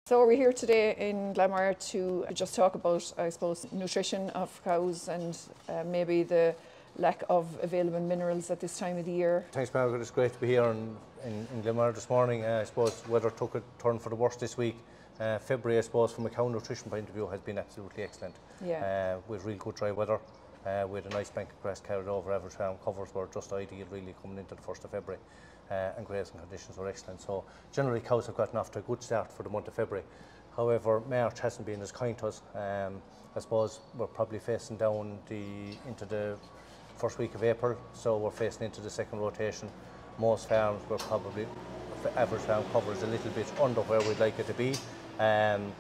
So we're here today in Glamire to just talk about, I suppose, nutrition of cows and maybe the lack of available minerals at this time of the year. Thanks, Margaret. It's great to be here in Glamire this morning. I suppose weather took a turn for the worse this week. February, I suppose, from a cow nutrition point of view, has been absolutely excellent. Yeah. With real good dry weather, with a nice bank of grass carried over. Average farm covers were just ideal, really, coming into the 1st of February. And grazing conditions were excellent. So generally cows have gotten off to a good start for the month of February. However, March hasn't been as kind to us. I suppose we're probably facing down into the first week of April, so we're facing into the second rotation. Most farms were probably, average farm cover is a little bit under where we'd like it to be. And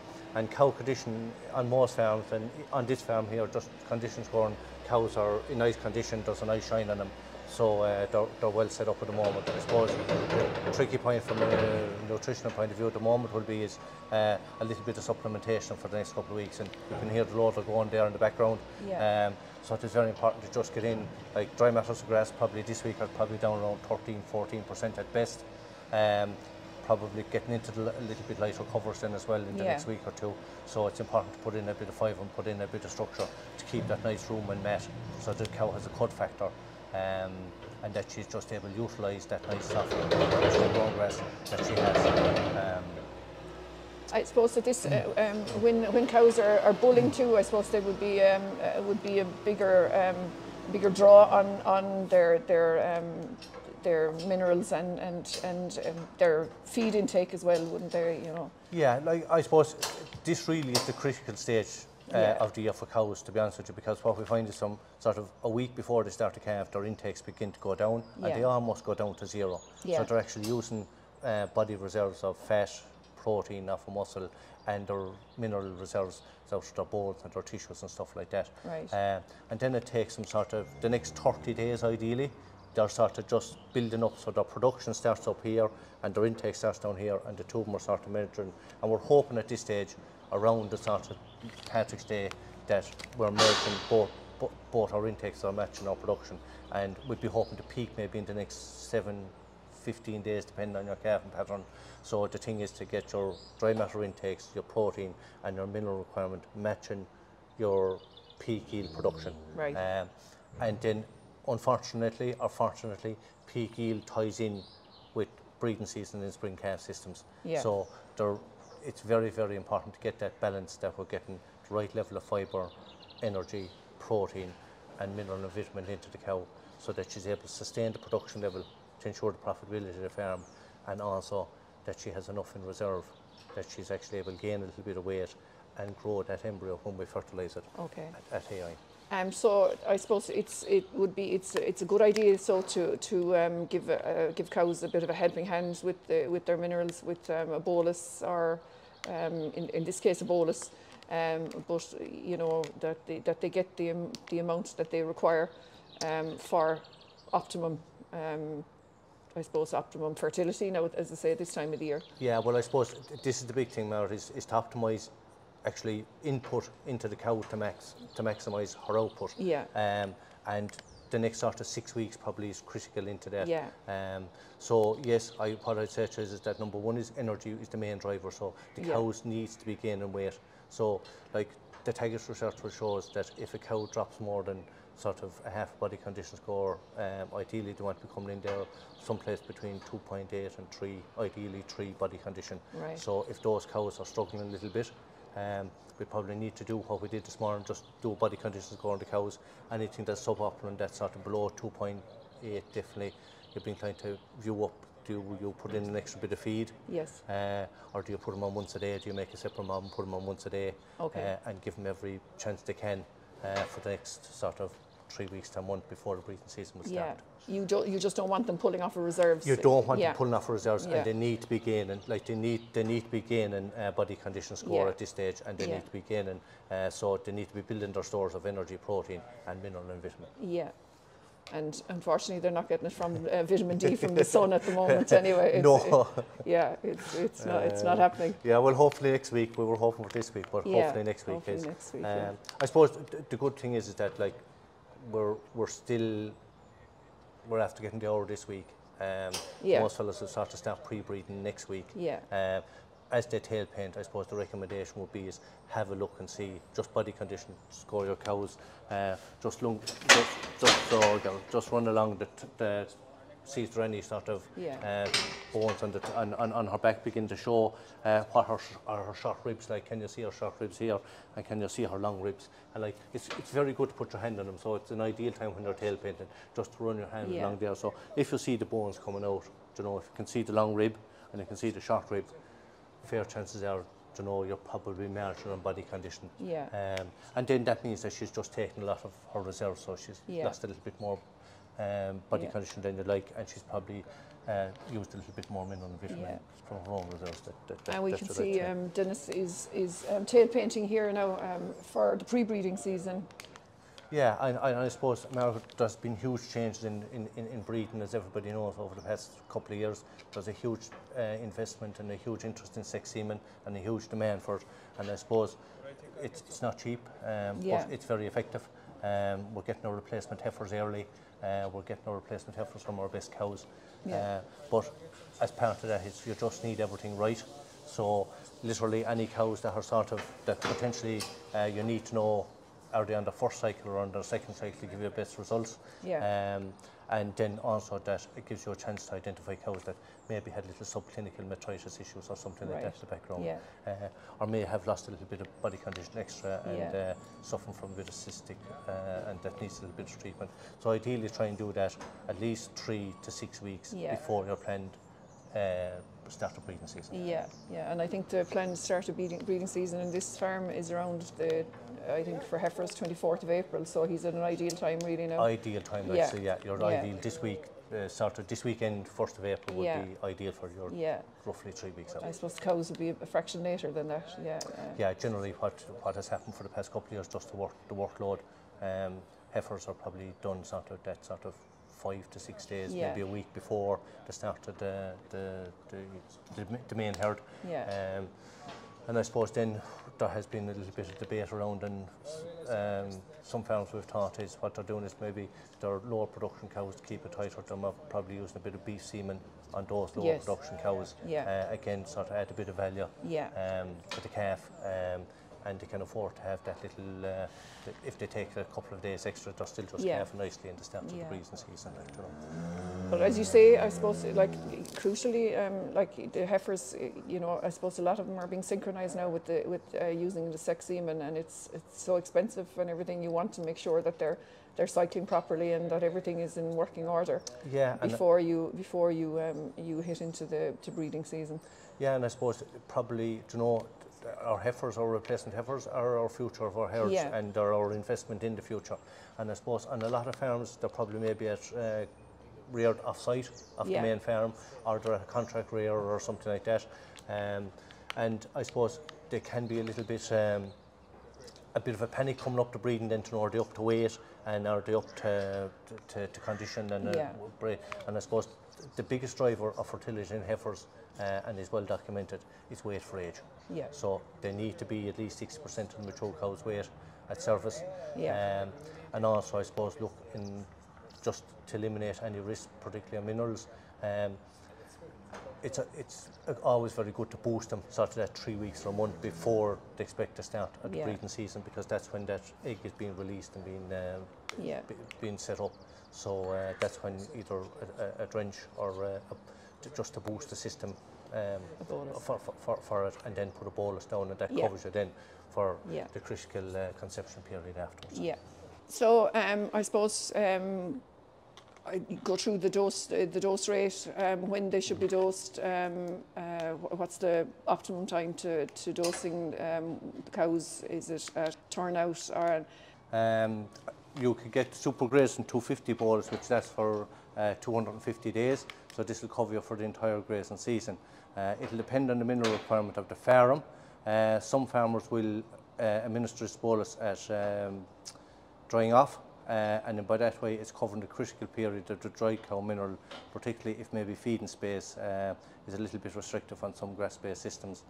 cow condition on most farms, and on this farm here, just conditions going, cows are in nice condition, there's a nice shine on them. So they're well set up at the moment. I suppose the tricky point from a nutritional point of view at the moment will be is a little bit of supplementation for the next couple of weeks, and you can hear the loader going there in the background. Yeah. So it is very important to just get in, like dry matters of grass probably this week are probably down around 13–14% at best. Probably getting into a little bit lighter covers then as well in the next week or two. So it's important to put in a bit of fibre and put in a bit of structure to keep that nice room and mat, so the cow has a cud factor. And that she's just able to utilise that nice soft grown grass that she has. I suppose that this, when cows are bulling too, I suppose they would be a bigger draw on their minerals and their feed intake as well, wouldn't they? You know. Yeah, like I suppose this really is the critical stage of the year for cows, to be honest with you, because what we find is some sort of a week before they start to calve, their intakes begin to go down, and they almost go down to zero. So they're actually using body reserves of fat, protein off of muscle, and their mineral reserves out of their bones and their tissues and stuff like that. Right. And then it takes them sort of the next 30 days ideally, they're sort of just building up, so their production starts up here and their intake starts down here, and the two of them are sort of measuring, and we're hoping at this stage around the sort of Patrick's Day that we're merging both our intakes are matching our production, and we'd be hoping to peak maybe in the next 7–15 days depending on your calving pattern. So the thing is to get your dry matter intakes, your protein and your mineral requirement matching your peak yield production. Right. And then unfortunately or fortunately, peak yield ties in with breeding season in spring calf systems. Yeah. So it's very, very important to get that balance, that we're getting the right level of fibre, energy, protein and mineral and vitamin into the cow, so that she's able to sustain the production level to ensure the profitability of the farm, and also that she has enough in reserve, that she's actually able to gain a little bit of weight and grow that embryo when we fertilise it at AI. So I suppose it's a good idea so to give cows a bit of a helping hand with their minerals, with a bolus, or in this case a bolus, but you know that they get the amount that they require for optimum. I suppose optimum fertility now, as I say, this time of the year. Yeah, well, I suppose this is the big thing now, is to optimise actually input into the cow to maximise her output. Yeah. And the next sort of 6 weeks probably is critical into that. Yeah. So yes, what I'd say to is that number one is energy is the main driver. So the cows needs to be gaining weight. So like the Taggart research shows that if a cow drops more than sort of a half body condition score, ideally they want to be coming in there someplace between 2.8 and 3, ideally 3 body condition. Right. So if those cows are struggling a little bit, we probably need to do what we did this morning, just do a body condition score on the cows. Anything that's suboptimal, that's sort of below 2.8, definitely you've been trying to view up. Do you put in an extra bit of feed? Yes. Or do you put them on once a day? Do you make a separate mob and put them on once a day? Okay. And give them every chance they can for the next sort of 3 weeks to a month before the breeding season will start. Yeah, you just don't want them pulling off of reserves. You don't want them pulling off of reserves, and they need to be gaining, like they need to be gaining body condition score at this stage, and they need to be gaining, so they need to be building their stores of energy, protein and mineral and vitamin. Yeah. And unfortunately, they're not getting it from vitamin D from the sun at the moment. Anyway, it's not happening. Yeah, well, hopefully next week. We were hoping for this week, but hopefully next week is. I suppose the good thing is that like we're after getting the hour this week. Most fellas will start to start pre-breeding next week. as they tail paint, I suppose the recommendation would be is have a look and see just body condition, score your cows, just run along the see if there are any sort of bones on her back begin to show what her short ribs like. Can you see her short ribs here, and can you see her long ribs? And like it's very good to put your hand on them. So it's an ideal time when you're tail painting just to run your hand along there. So if you see the bones coming out, you know, if you can see the long rib and you can see the short rib, fair chances are, you know, you're probably marginal on body condition. And then that means that she's just taken a lot of her reserves, so she's lost a little bit more body condition than you like, and she's probably used a little bit more mineral and vitamin from her own reserves. And we can see Dennis is tail painting here now for the pre-breeding season. Yeah, I suppose there's been huge changes in breeding, as everybody knows, over the past couple of years. There's a huge investment and a huge interest in sex semen and a huge demand for it. And I suppose it's not cheap, but it's very effective. We're getting our replacement heifers early. We're getting our replacement heifers from our best cows. But as part of that, you just need everything right. So literally any cows that are that potentially you need to know, are they on the first cycle or on the second cycle to give you the best results? And then also that it gives you a chance to identify cows that maybe had little subclinical metritis issues or something like that in the background, or may have lost a little bit of body condition extra and suffering from a bit of cystic and that needs a little bit of treatment. So ideally try and do that at least 3 to 6 weeks before your planned start of breeding season. And I think the planned start of breeding season in this farm is around I think for heifers 24th of April, so he's at an ideal time really now. Ideal time, actually, you're ideal this week. This weekend, 1st of April, would be ideal for your roughly 3 weeks out. I suppose the cows would be a fraction later than that, generally what has happened for the past couple of years, just the workload, heifers are probably done sort of 5 to 6 days, maybe a week before the start of the main herd. And I suppose then there has been a little bit of debate around, and some farms we've thought is what they're doing is maybe they're lower production cows to keep it tighter. They're probably using a bit of beef semen on those lower production cows. Again, sort of add a bit of value to the calf. And they can afford to have that little, if they take a couple of days extra, they're still just calving nicely in the start of the breeding season. But as you say, I suppose, like, crucially, like the heifers, you know, I suppose a lot of them are being synchronized now with using the sex semen, and it's so expensive and everything. You want to make sure that they're cycling properly and that everything is in working order before you hit into the breeding season. And I suppose probably, you know, our heifers, our replacement heifers, are our future of our herds and are our investment in the future. And I suppose on a lot of farms, they're probably maybe at reared off-site of the main farm, or they're a contract rear or something like that. And I suppose they can be a little bit, a bit of a panic coming up to breeding, then to know, are they up to weight and are they up to condition and and I suppose the biggest driver of fertility in heifers, and is well documented, is weight for age. So they need to be at least 60% of the mature cow's weight at service. And also, I suppose, look, just to eliminate any risk, particularly on minerals, it's always very good to boost them sort of that 3 weeks or a month before they expect to start at the breeding season, because that's when that egg is being released and being set up. So that's when either a drench or just to boost the system for it, and then put a bolus down, and that covers you then for the critical conception period afterwards. So I suppose I go through the dose rate, when they should be dosed, what's the optimum time to dosing the cows? Is it a turnout or? You can get super grazing 250 bolus, which lasts for 250 days. So this will cover you for the entire grazing season. It'll depend on the mineral requirement of the farm. Some farmers will administer this bolus at drying off, and then by that way it's covering the critical period of the dry cow mineral, particularly if maybe feeding space is a little bit restrictive on some grass-based systems.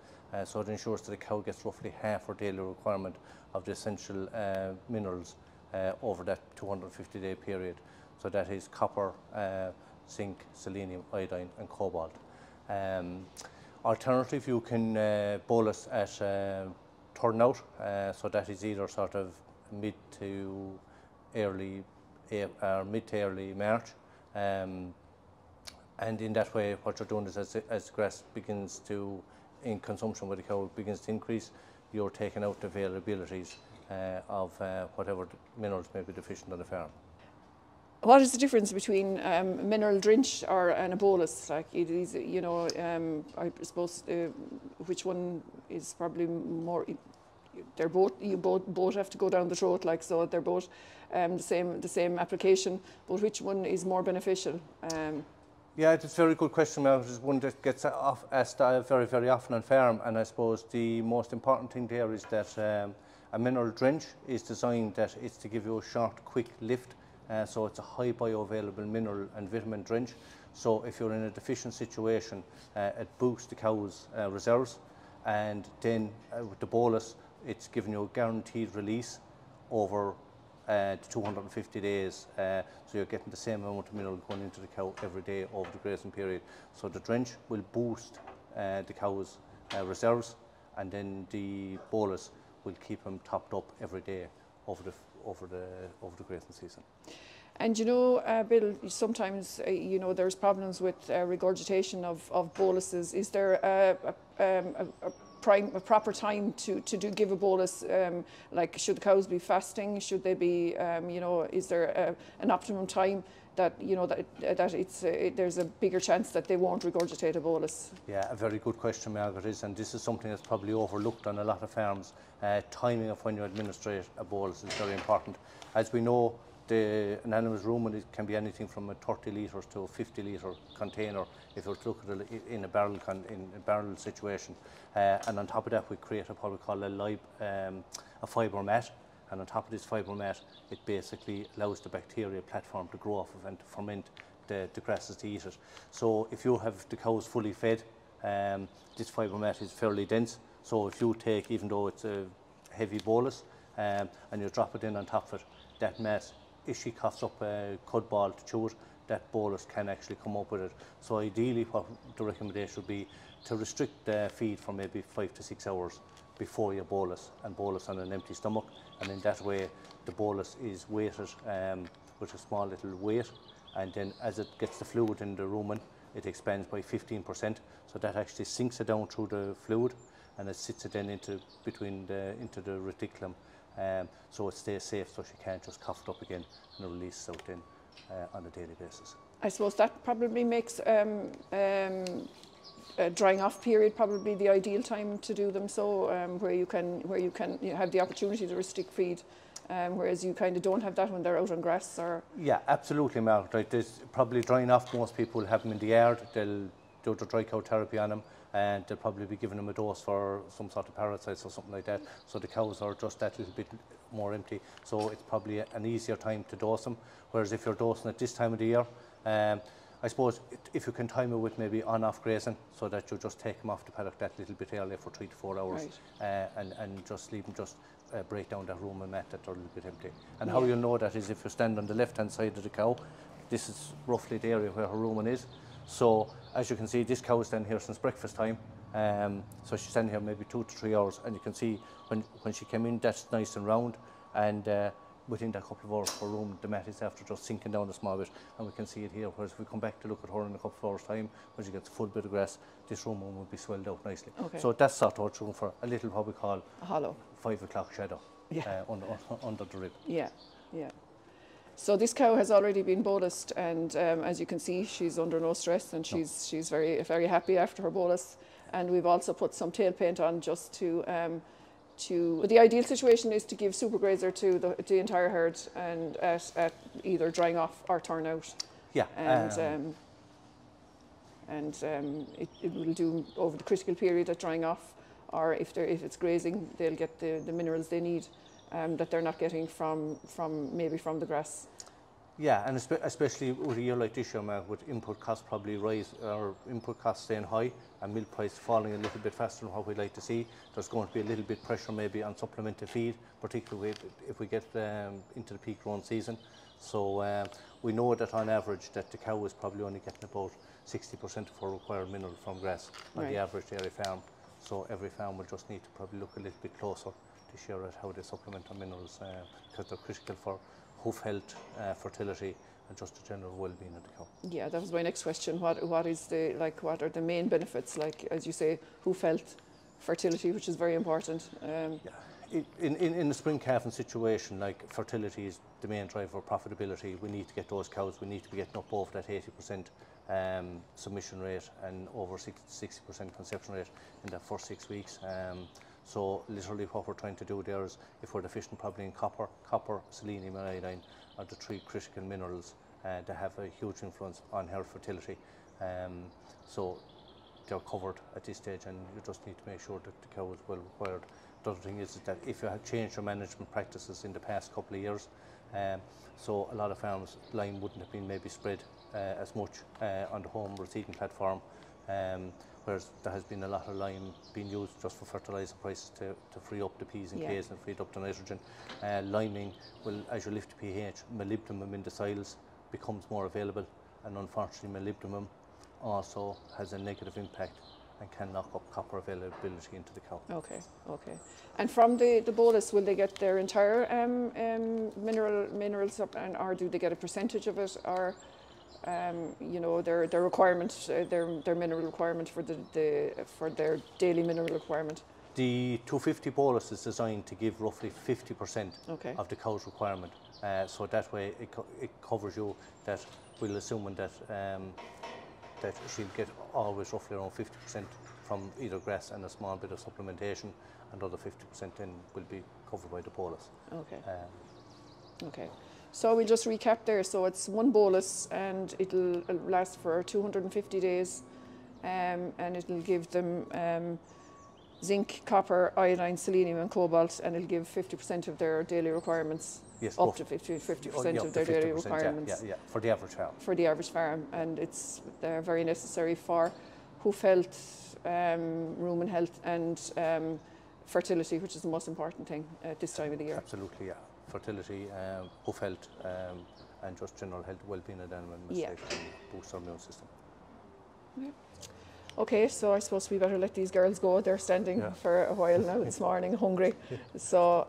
So it ensures that the cow gets roughly half her daily requirement of the essential minerals over that 250-day period. So that is copper, zinc, selenium, iodine and cobalt. Alternative, you can bolus at turnout, so that is either sort of mid to early March, and in that way what you're doing is as grass begins to, in consumption with the cow begins to increase, you're taking out the availabilities of whatever minerals may be deficient on the farm. What is the difference between mineral drench and a bolus? Like it is, you know, I suppose which one is probably more? They're both, you both have to go down the throat, like, so they're both the same application. But which one is more beneficial? Yeah, it's a very good question. It's one that gets asked very, very often on farm, and I suppose the most important thing there is that a mineral drench is designed that it's to give you a short, quick lift. So it's a high bioavailable mineral and vitamin drench. So if you're in a deficient situation, it boosts the cow's reserves, and then with the bolus, it's giving you a guaranteed release over 250 days. So you're getting the same amount of mineral going into the cow every day over the grazing period. So the drench will boost the cow's reserves, and then the bolus will keep them topped up every day over the grazing season. And you know, Bill, sometimes you know there's problems with regurgitation of boluses. Is there a proper time to give a bolus? Like, should the cows be fasting? Should they be, you know, is there an optimum time that, you know, that there's a bigger chance that they won't regurgitate a bolus? Yeah, a very good question, Margaret, is, and this is something that's probably overlooked on a lot of farms. Timing of when you administrate a bolus is very important. As we know, an animal's rumen can be anything from a 30 litres to a 50 litre container if you look at it in a barrel situation. And on top of that, we create what we call a fibre mat. And on top of this fibre mat, it basically allows the bacteria platform to grow off of and to ferment the grasses to eat it. So if you have the cows fully fed, this fibre mat is fairly dense. So if you take, even though it's a heavy bolus, and you drop it in on top of it, that mat, if she coughs up cobalt to chew it, that bolus can actually come up with it. So ideally what the recommendation would be to restrict the feed for maybe 5 to 6 hours before you bolus, and bolus on an empty stomach, and in that way the bolus is weighted with a small little weight, and then as it gets the fluid in the rumen, it expands by 15%, so that actually sinks it down through the fluid, and it sits it then into the reticulum, so it stays safe, so she can't just cough it up again and release it out then on a daily basis. I suppose that probably makes a drying off period probably the ideal time to do them, so where you have the opportunity to restrict feed, whereas you kind of don't have that when they're out on grass. Or yeah, absolutely, Mark. Right, there's probably drying off. Most people have them in the yard. They'll do the dry cow therapy on them, and they'll probably be giving them a dose for some sort of parasites or something like that. So the cows are just that little bit more empty. So it's probably an easier time to dose them. Whereas if you're dosing at this time of the year, I suppose if you can time it with maybe on-off grazing, so that you just take them off the paddock that little bit earlier for 3 to 4 hours, right. And just leave them break down that rumen mat that they're a little bit empty. And how you know that is if you stand on the left-hand side of the cow, this is roughly the area where her rumen is. So as you can see, this cow is standing here since breakfast time. So she's standing here maybe 2 to 3 hours, and you can see when she came in, that's nice and round, and within that couple of hours her room, the mat is after just sinking down a small bit, and we can see it here. Whereas if we come back to look at her in a couple of hours time, when she gets a full bit of grass, this room will be swelled out nicely. Okay. So that's sort of room for a little, what we call a hollow 5 o'clock shadow, under the rib. Yeah, yeah. So this cow has already been bolused, and as you can see, she's under no stress, and she's very, very happy after her bolus. And we've also put some tail paint on just to the ideal situation is to give super grazer to the entire herd, and at either drying off or turn out. Yeah. And it will do over the critical period at drying off, or if it's grazing, they'll get the minerals they need that they're not getting from the grass. Yeah, and especially with a year like this year, with input costs probably rise, or input costs staying high, and milk price falling a little bit faster than what we'd like to see, there's going to be a little bit pressure maybe on supplementary feed, particularly if we get into the peak growing season. So we know that on average that the cow is probably only getting about 60% of her required mineral from grass on the average dairy farm. So every farm will just need to probably look a little bit closer this year at how they supplement on minerals because they're critical for hoof health, fertility, and just the general well-being of the cow. Yeah, that was my next question. What are the main benefits? Like, as you say, hoof health, fertility, which is very important. In the spring calving situation, like fertility is the main driver of profitability. We need to get those cows. We need to be getting up over that 80% submission rate and over 60% conception rate in the first 6 weeks. So literally what we're trying to do there is, if we're deficient probably in copper, selenium and iodine are the 3 critical minerals that have a huge influence on her fertility. So they're covered at this stage, and you just need to make sure that the cow is well required. The other thing is that if you have changed your management practices in the past couple of years, so a lot of farms, lime wouldn't have been maybe spread as much on the home reseeding platform, whereas there has been a lot of lime being used just for fertiliser prices to free up the P's and K's and free up the nitrogen. Liming will, as you lift the pH, molybdenum in the soils becomes more available, and unfortunately molybdenum also has a negative impact and can knock up copper availability into the cow. Okay. And from the bolus, will they get their entire minerals up, or do they get a percentage of it, or their requirement, their mineral requirement for for their daily mineral requirement? The 250 bolus is designed to give roughly 50% of the cow's requirement. So that way it covers you, that we'll assume that she'll get always roughly around 50% from either grass and a small bit of supplementation, and other 50% then will be covered by the bolus. Okay. So we'll just recap there. So it's 1 bolus, and it'll last for 250 days, and it'll give them zinc, copper, iodine, selenium and cobalt, and it'll give 50% of their daily requirements. Yes, up to 50% of their daily requirements. Yeah, for the average farm. For the average farm, and it's very necessary for hoof health, rumen health, and fertility, which is the most important thing at this time of the year. Absolutely, yeah. Fertility, hoof health, and just general health, well-being of the animal, and boost our immune system. Yeah. Okay, so I suppose we better let these girls go. They're standing for a while now this morning, hungry. So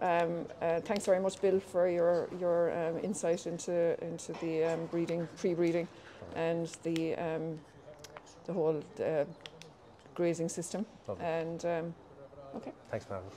thanks very much, Bill, for your insight into the breeding, pre-breeding, and the whole grazing system. Lovely. And okay. Thanks, Margaret.